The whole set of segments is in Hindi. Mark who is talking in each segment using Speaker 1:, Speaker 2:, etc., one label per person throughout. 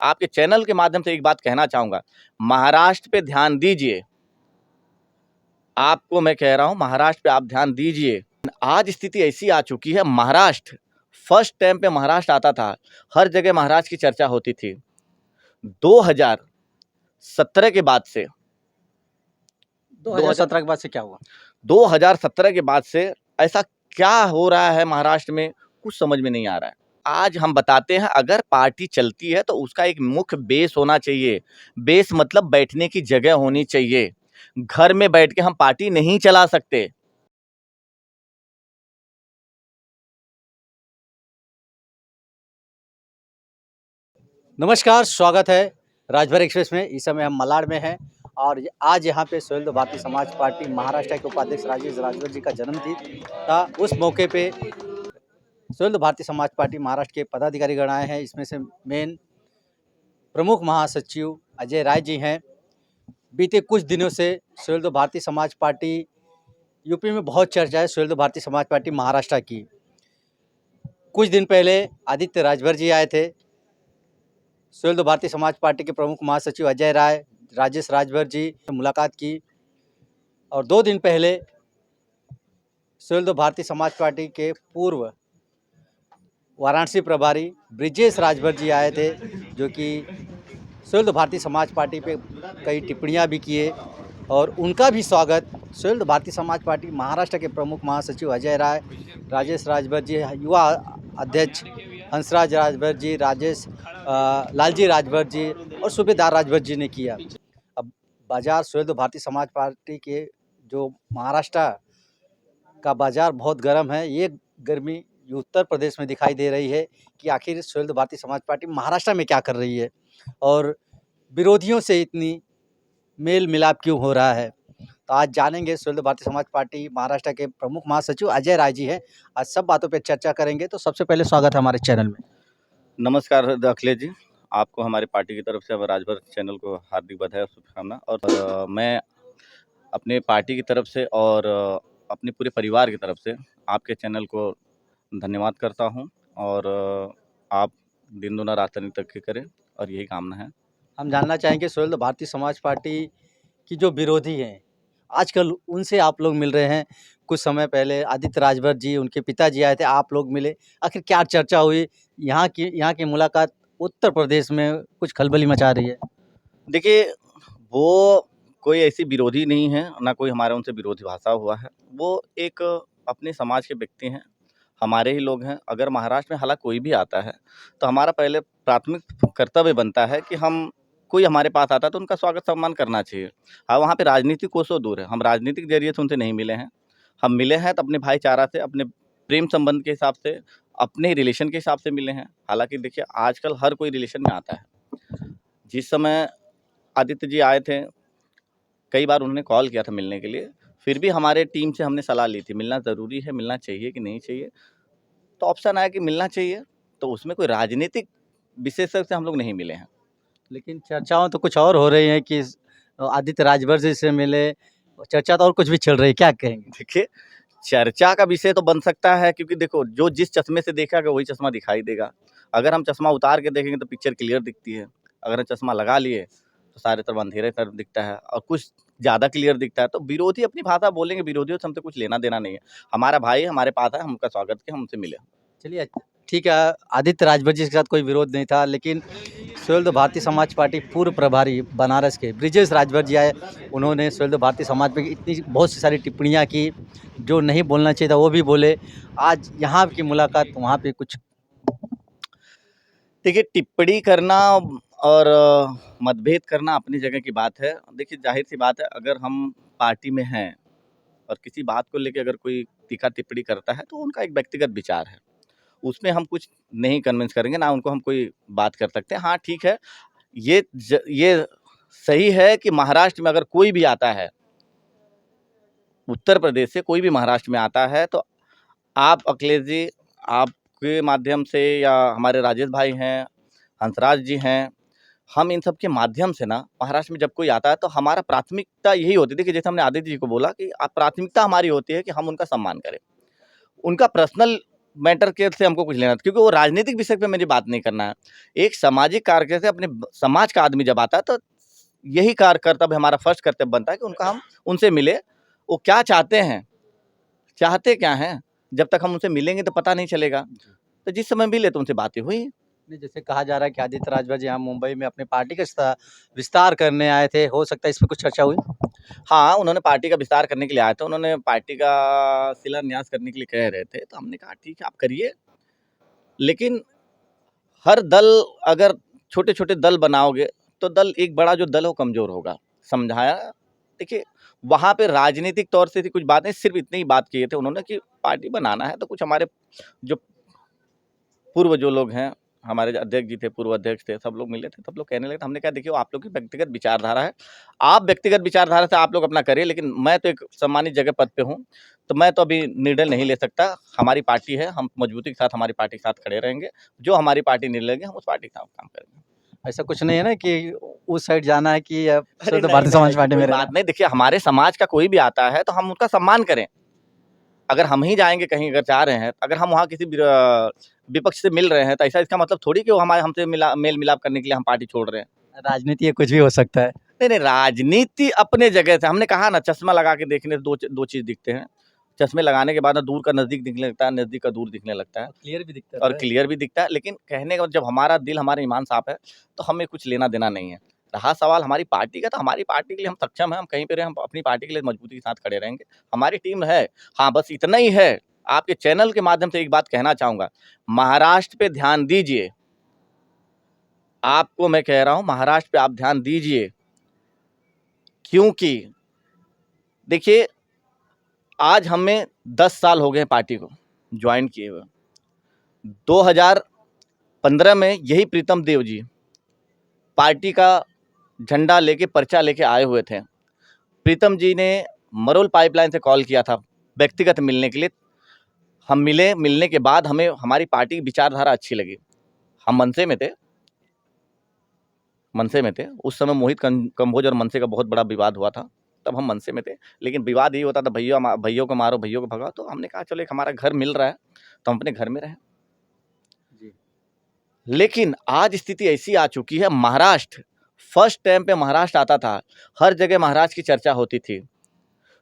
Speaker 1: आपके चैनल के माध्यम से एक बात कहना चाहूंगा, महाराष्ट्र पे ध्यान दीजिए। आपको मैं कह रहा हूं, महाराष्ट्र पे आप ध्यान दीजिए। आज स्थिति ऐसी आ चुकी है, महाराष्ट्र फर्स्ट टाइम पे महाराष्ट्र आता था, हर जगह महाराष्ट्र की चर्चा होती थी। 2017 के बाद से
Speaker 2: 2017 के बाद से क्या हुआ?
Speaker 1: 2017 के बाद से ऐसा क्या हो रहा है महाराष्ट्र में, कुछ समझ में नहीं आ रहा है। आज हम बताते हैं, अगर पार्टी चलती है तो उसका एक मुख्य बेस होना चाहिए। बेस मतलब बैठने की जगह होनी चाहिए। घर में बैठ के हम पार्टी नहीं चला सकते।
Speaker 2: नमस्कार, स्वागत है राजभर एक्सप्रेस में। इस समय हम मलाड में हैं और आज यहाँ पे सुहेलदेव भारतीय समाज पार्टी महाराष्ट्र के उपाध्यक्ष राजेश राजभर जी का जन्मदिन था। उस मौके पे सुहेलदेव भारतीय समाज पार्टी महाराष्ट्र के पदाधिकारी गण आए हैं। इसमें से मेन प्रमुख महासचिव अजय राय जी हैं। बीते कुछ दिनों से सुहेलदेव भारतीय समाज पार्टी यूपी में बहुत चर्चा है, सुहेलदेव भारतीय समाज पार्टी महाराष्ट्र की। कुछ दिन पहले आदित्य राजभर जी आए थे। सुहेलदेव भारतीय समाज पार्टी के प्रमुख महासचिव अजय राय, राजेश राजभर जी ने मुलाकात की और 2 दिन पहले सुहेलदेव भारतीय समाज पार्टी के पूर्व वाराणसी प्रभारी ब्रिजेश राजभर जी आए थे, जो कि सुहेलदेव भारतीय समाज पार्टी पे कई टिप्पणियां भी किए और उनका भी स्वागत सुहेलदेव भारतीय समाज पार्टी महाराष्ट्र के प्रमुख महासचिव अजय राय, राजेश राजभर जी, युवा अध्यक्ष हंसराज राजभर जी, लालजी राजभर जी और सूबेदार राजभर जी ने किया। अब बाजार सुहेलदेव भारतीय समाज पार्टी के जो महाराष्ट्र का बाजार बहुत गर्म है। ये गर्मी उत्तर प्रदेश में दिखाई दे रही है कि आखिर सुहेलदेव भारतीय समाज पार्टी महाराष्ट्र में क्या कर रही है और विरोधियों से इतनी मेल मिलाप क्यों हो रहा है। तो आज जानेंगे। सुहेलदेव भारतीय समाज पार्टी महाराष्ट्र के प्रमुख महासचिव अजय राय जी हैं। आज सब बातों पर चर्चा करेंगे। तो सबसे पहले स्वागत है हमारे चैनल में।
Speaker 1: नमस्कार अखिलेश जी, आपको हमारी पार्टी की तरफ से और राजभर चैनल को हार्दिक बधाई और शुभकामना। और मैं अपने पार्टी की तरफ से और अपने पूरे परिवार की तरफ से आपके चैनल को धन्यवाद करता हूं। और आप दिन दुना रात रानी तरक्की करें और यही कामना है।
Speaker 2: हम जानना चाहेंगे सुहेलदेव भारतीय समाज पार्टी की जो विरोधी हैं, आजकल उनसे आप लोग मिल रहे हैं। कुछ समय पहले आदित्य राजभर जी, उनके पिताजी आए थे, आप लोग मिले। आखिर क्या चर्चा हुई? यहाँ की मुलाकात उत्तर प्रदेश में कुछ खलबली मचा रही है।
Speaker 1: देखिए, वो कोई ऐसी विरोधी नहीं है, ना कोई हमारा उनसे विरोधी भाषा हुआ है। वो एक अपने समाज के व्यक्ति हैं, हमारे ही लोग हैं। अगर महाराष्ट्र में हालांकि कोई भी आता है तो हमारा पहले प्राथमिक कर्तव्य बनता है कि हम, कोई हमारे पास आता है तो उनका स्वागत सम्मान करना चाहिए। हाँ, वहाँ पे राजनीति कोसों दूर है, हम राजनीतिक जरिए से उनसे नहीं मिले हैं। हम मिले हैं तो अपने भाईचारा से, अपने प्रेम संबंध के हिसाब से, अपने रिलेशन के हिसाब से मिले हैं। हालांकि देखिए, आजकल हर कोई रिलेशन में आता है। जिस समय आदित्य जी आए थे, कई बार उन्होंने कॉल किया था मिलने के लिए, फिर भी हमारे टीम से हमने सलाह ली थी, मिलना ज़रूरी है, मिलना चाहिए कि नहीं चाहिए। तो ऑप्शन आया कि मिलना चाहिए, तो उसमें कोई राजनीतिक विशेषज्ञ से हम लोग नहीं मिले हैं।
Speaker 2: लेकिन चर्चाओं तो कुछ और हो रही हैं कि आदित्य राजभर जी से मिले। चर्चा तो और कुछ भी चल रही है, क्या कहेंगे?
Speaker 1: देखिए, चर्चा का विषय तो बन सकता है, क्योंकि देखो, जो जिस चश्मे से देखेगा वही चश्मा दिखाई देगा। अगर हम चश्मा उतार के देखेंगे तो पिक्चर क्लियर दिखती है। अगर हम चश्मा लगा लिए तो सारे तरफ अंधेरे तरफ दिखता है और कुछ ज़्यादा क्लियर दिखता है। तो विरोधी अपनी भाषा बोलेंगे, विरोधियों से हमसे कुछ लेना देना नहीं है। हमारा भाई हमारे पास है, हम उनका स्वागत किया, हम उनसे मिले।
Speaker 2: चलिए, ठीक है। आदित्य राजभर जी के साथ कोई विरोध नहीं था, लेकिन सुहेलदेव भारतीय समाज पार्टी पूर्व प्रभारी बनारस के ब्रिजेश राजभर जी आए। उन्होंने सुहेलदेव भारतीय समाज पे इतनी बहुत सी सारी टिप्पणियां की, जो नहीं बोलना चाहिए था वो भी बोले। आज यहाँ की मुलाकात, वहाँ पे कुछ
Speaker 1: देखिए, टिप्पणी करना और मतभेद करना अपनी जगह की बात है। देखिए, जाहिर सी बात है, अगर हम पार्टी में हैं और किसी बात को लेके अगर कोई तीखा टिप्पणी करता है तो उनका एक व्यक्तिगत विचार है, उसमें हम कुछ नहीं कन्विंस करेंगे, ना उनको हम कोई बात कर सकते हैं। हाँ, ठीक है, ये सही है कि महाराष्ट्र में अगर कोई भी आता है, उत्तर प्रदेश से कोई भी महाराष्ट्र में आता है, तो आप अखिलेश जी, आपके माध्यम से, या हमारे राजेश भाई हैं, हंसराज जी हैं, हम इन सब के माध्यम से ना, महाराष्ट्र में जब कोई आता है तो हमारा प्राथमिकता यही होती है। देखिए, जैसे हमने आदित्य जी को बोला कि प्राथमिकता हमारी होती है कि हम उनका सम्मान करें। उनका पर्सनल मैटर के से हमको कुछ लेना, क्योंकि वो राजनीतिक विषय पे मुझे बात नहीं करना है। एक सामाजिक कार्य से अपने समाज का आदमी जब आता है तो यही कार्य कर्तव्य हमारा फर्स्ट कर्तव्य बनता है कि उनका हम उनसे मिले, वो क्या चाहते हैं, चाहते क्या हैं, जब तक हम उनसे मिलेंगे तो पता नहीं चलेगा। तो जिस समय मिले तो उनसे बातें हुई।
Speaker 2: नहीं, जैसे कहा जा रहा है कि आदित्य राजभर जी यहाँ मुंबई में अपने पार्टी का विस्तार करने आए थे, हो सकता है इस पे कुछ चर्चा हुई?
Speaker 1: हाँ, उन्होंने पार्टी का विस्तार करने के लिए आए थे, उन्होंने पार्टी का शिलान्यास करने के लिए कह रहे थे, तो हमने कहा ठीक है आप करिए, लेकिन हर दल अगर छोटे-छोटे दल बनाओगे, तो दल एक बड़ा जो दल है वो कमज़ोर होगा, समझाया। देखिए, वहाँ पे राजनीतिक तौर से थी कुछ बातें, सिर्फ़ इतनी ही बात किए थे उन्होंने कि पार्टी बनाना है, तो कुछ हमारे जो पूर्व जो लोग हैं, हमारे जो अध्यक्ष जी थे, पूर्व अध्यक्ष थे, सब लोग मिले थे, सब लोग कहने लगे, तो हमने कहा देखिए वो आप लोग की व्यक्तिगत विचारधारा है, आप व्यक्तिगत विचारधारा से आप लोग अपना करिए, लेकिन मैं तो एक सम्मानित जगह पद पे हूँ, तो मैं तो अभी निर्णय नहीं ले सकता। हमारी पार्टी है, हम मजबूती के साथ हमारी पार्टी के साथ खड़े रहेंगे, जो हमारी पार्टी निर्णय लेगी हम उस पार्टी के साथ काम करेंगे।
Speaker 2: ऐसा कुछ नहीं है ना कि उस साइड जाना है कि
Speaker 1: अरे
Speaker 2: शुद्ध
Speaker 1: नहीं,
Speaker 2: भारतीय
Speaker 1: नहीं,
Speaker 2: समाज
Speaker 1: ऐसी
Speaker 2: पार्टी में
Speaker 1: कोई
Speaker 2: रहना
Speaker 1: बात नहीं, देखिए हमारे समाज का कोई भी आता है तो हम उसका सम्मान करें। अगर हम ही जाएँगे कहीं अगर जा रहे हैं, अगर हम वहाँ किसी विपक्ष से मिल रहे हैं, तो ऐसा इसका मतलब थोड़ी कि वो हमारे हमसे मेल-मिलाप करने के लिए हम पार्टी छोड़ रहे हैं।
Speaker 2: है? राजनीति है, कुछ भी हो सकता है।
Speaker 1: नहीं, नहीं, राजनीति अपने जगह से, हमने कहा ना चश्मा लगा के देखने से दो चीज़ दिखते हैं। चश्मे लगाने के बाद ना दूर का नज़दीक दिखने लगता है, नज़दीक का दूर दिखने लगता है
Speaker 2: क्लियर भी दिखता
Speaker 1: और
Speaker 2: है।
Speaker 1: क्लियर भी दिखता है। लेकिन कहने का जब हमारा दिल, हमारा ईमान साफ़ है, तो हमें कुछ लेना-देना नहीं है। रहा सवाल हमारी पार्टी का, तो हमारी पार्टी के लिए हम सक्षम हैं, हम कहीं पे रहें, हम अपनी पार्टी के लिए मजबूती के साथ खड़े रहेंगे। हमारी टीम है। हाँ, बस इतना ही है, आपके चैनल के माध्यम से एक बात कहना चाहूँगा, महाराष्ट्र पे ध्यान दीजिए। आपको मैं कह रहा हूँ, महाराष्ट्र पे आप ध्यान दीजिए, क्योंकि देखिए आज हमें 10 साल हो गए हैं पार्टी को जॉइन किए हुए। 2015 में यही प्रीतम देव जी पार्टी का झंडा लेके, पर्चा लेके आए हुए थे। प्रीतम जी ने मरोल पाइपलाइन से कॉल किया था व्यक्तिगत मिलने के लिए। हम मिले, मिलने के बाद हमें हमारी पार्टी की विचारधारा अच्छी लगी। हम मनसे में थे, उस समय मोहित कंबोज और मनसे का बहुत बड़ा विवाद हुआ था, तब हम मनसे में थे। लेकिन विवाद यही होता था, भैयों को मारो, भैयों को भगाओ, तो हमने कहा चलो एक हमारा घर मिल रहा है, तो हम अपने घर में रहें।
Speaker 2: जी।
Speaker 1: लेकिन आज स्थिति ऐसी आ चुकी है, महाराष्ट्र फर्स्ट टाइम पे महाराष्ट्र आता था, हर जगह महाराष्ट्र की चर्चा होती थी।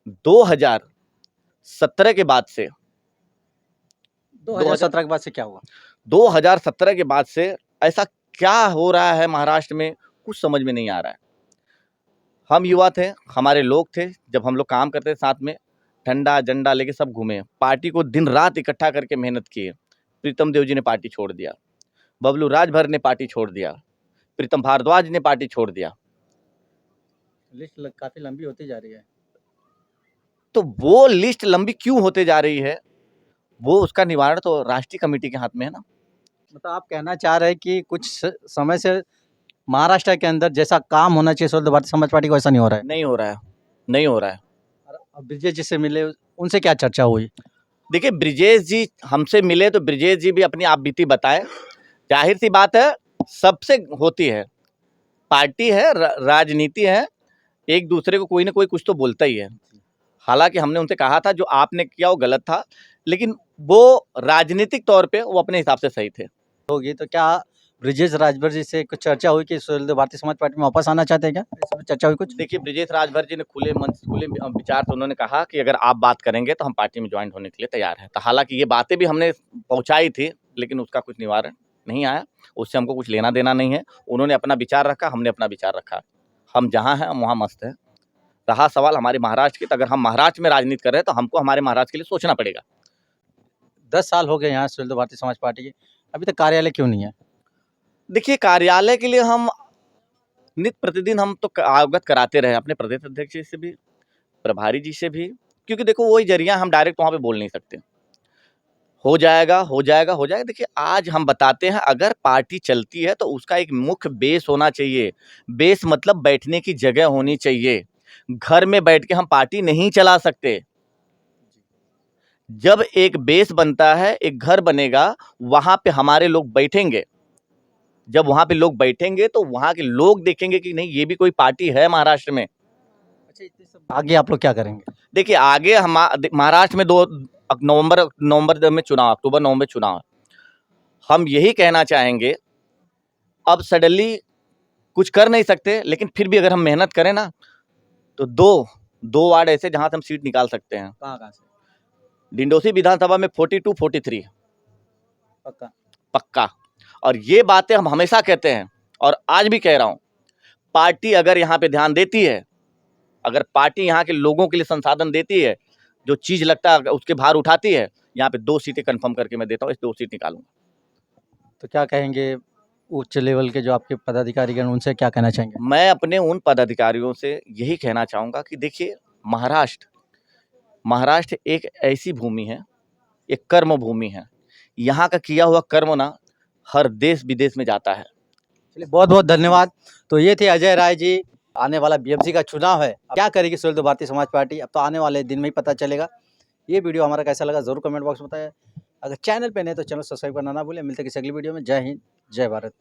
Speaker 1: 2017 के बाद से
Speaker 2: 2017 के बाद से क्या हुआ?
Speaker 1: 2017 के बाद से ऐसा क्या हो रहा है महाराष्ट्र में, कुछ समझ में नहीं आ रहा है। हम युवा थे, हमारे लोग थे, जब हम लोग काम करते थे साथ में, झंडा झंडा लेके सब घूमे, पार्टी को दिन रात इकट्ठा करके मेहनत किए। प्रीतम देव जी ने पार्टी छोड़ दिया, बबलू राजभर ने पार्टी छोड़ दिया, प्रीतम भारद्वाज ने पार्टी छोड़ दिया।
Speaker 2: लिस्ट काफी लंबी होती जा रही है।
Speaker 1: तो वो लिस्ट लंबी क्यों होते जा रही है, वो उसका निवारण तो राष्ट्रीय कमेटी के हाथ में है ना।
Speaker 2: मतलब आप कहना चाह रहे हैं कि कुछ समय से महाराष्ट्र के अंदर जैसा काम होना चाहिए शुद्ध भारतीय समाज पार्टी को, वैसा नहीं हो रहा है।
Speaker 1: नहीं हो रहा है, नहीं हो रहा है।
Speaker 2: और अब ब्रिजेश जी से मिले, उनसे क्या चर्चा हुई?
Speaker 1: देखिए ब्रिजेश जी हमसे मिले तो ब्रिजेश जी भी अपनी आप बीती बताएं। जाहिर सी बात है, सबसे होती है, पार्टी है, राजनीति है, एक दूसरे को कोई ना कोई कुछ तो बोलता ही है। हालांकि हमने उनसे कहा था जो आपने किया वो गलत था, लेकिन वो राजनीतिक तौर पे वो अपने हिसाब से सही थे।
Speaker 2: होगी तो क्या ब्रिजेश राजभर जी से कुछ चर्चा हुई कि शुद्ध भारतीय समाज पार्टी में वापस आना चाहते हैं क्या? इस पर चर्चा हुई कुछ?
Speaker 1: देखिए ब्रिजेश राजभर जी ने खुले मन, खुले विचार से उन्होंने कहा कि अगर आप बात करेंगे तो हम पार्टी में ज्वाइन होने के लिए तैयार हैं। तो हालांकि ये बातें भी हमने पहुंचाई थी, लेकिन उसका कुछ निवारण नहीं आया, उससे हमको कुछ लेना देना नहीं है। उन्होंने अपना विचार रखा, हमने अपना विचार रखा, हम जहाँ हैं हम वहाँ मस्त हैं। रहा सवाल हमारे महाराष्ट्र की, तो अगर हम महाराष्ट्र में राजनीति कर रहे हैं तो हमको हमारे महाराष्ट्र के लिए सोचना पड़ेगा।
Speaker 2: 10 साल हो गए यहाँ शुद्ध भारतीय समाज पार्टी के, अभी तक कार्यालय क्यों नहीं है?
Speaker 1: देखिए कार्यालय के लिए हम नित्य प्रतिदिन हम तो अवगत कराते रहे अपने प्रदेश अध्यक्ष जी से भी, प्रभारी जी से भी, क्योंकि देखो वही जरिया, हम डायरेक्ट वहाँ पे बोल नहीं सकते। हो जाएगा, हो जाएगा, हो जाएगा। देखिए आज हम बताते हैं, अगर पार्टी चलती है तो उसका एक मुख्य बेस होना चाहिए। बेस मतलब बैठने की जगह होनी चाहिए। घर में बैठ के हम पार्टी नहीं चला सकते। जब एक बेस बनता है, एक घर बनेगा, वहां पे हमारे लोग बैठेंगे। जब वहां पे लोग बैठेंगे तो वहां के लोग देखेंगे कि नहीं ये भी कोई पार्टी है महाराष्ट्र में।
Speaker 2: अच्छा, इतने सब आगे आप लोग क्या करेंगे?
Speaker 1: देखिए आगे हम महाराष्ट्र में दो नवंबर में चुनाव, अक्टूबर नवंबर चुनाव। हम यही कहना चाहेंगे, अब सडनली कुछ कर नहीं सकते, लेकिन फिर भी अगर हम मेहनत करें ना, तो दो वार्ड ऐसे जहां से हम सीट निकाल सकते हैं।
Speaker 2: कहाँ से?
Speaker 1: डिंडोसी विधानसभा में 42, 43
Speaker 2: पक्का।
Speaker 1: पक्का। और ये बातें हम हमेशा कहते हैं और आज भी कह रहा हूं, पार्टी अगर यहाँ पे ध्यान देती है, अगर पार्टी यहाँ के लोगों के लिए संसाधन देती है, जो चीज लगता है उसके भार उठाती है, यहाँ पे 2 सीटें कंफर्म करके मैं देता हूँ, इस 2 सीट निकालूंगा।
Speaker 2: तो क्या कहेंगे उच्च लेवल के जो आपके पदाधिकारीगण, उनसे क्या कहना चाहेंगे?
Speaker 1: मैं अपने उन पदाधिकारियों से यही कहना चाहूँगा कि देखिए, महाराष्ट्र एक ऐसी भूमि है, एक कर्म भूमि है। यहाँ का किया हुआ कर्म ना हर देश विदेश में जाता है।
Speaker 2: चलिए, बहुत बहुत धन्यवाद। तो ये थे अजय राय जी। आने वाला बीएमसी का चुनाव है, अब क्या करेगी सोहेल भारतीय समाज पार्टी, अब तो आने वाले दिन में ही पता चलेगा। ये वीडियो हमारा कैसा लगा ज़रूर कमेंट बॉक्स में बताएं। अगर चैनल पे नए तो चैनल सब्सक्राइब करना ना भूलें। मिलते हैं किसी अगली वीडियो में। जय हिंद, जय भारत।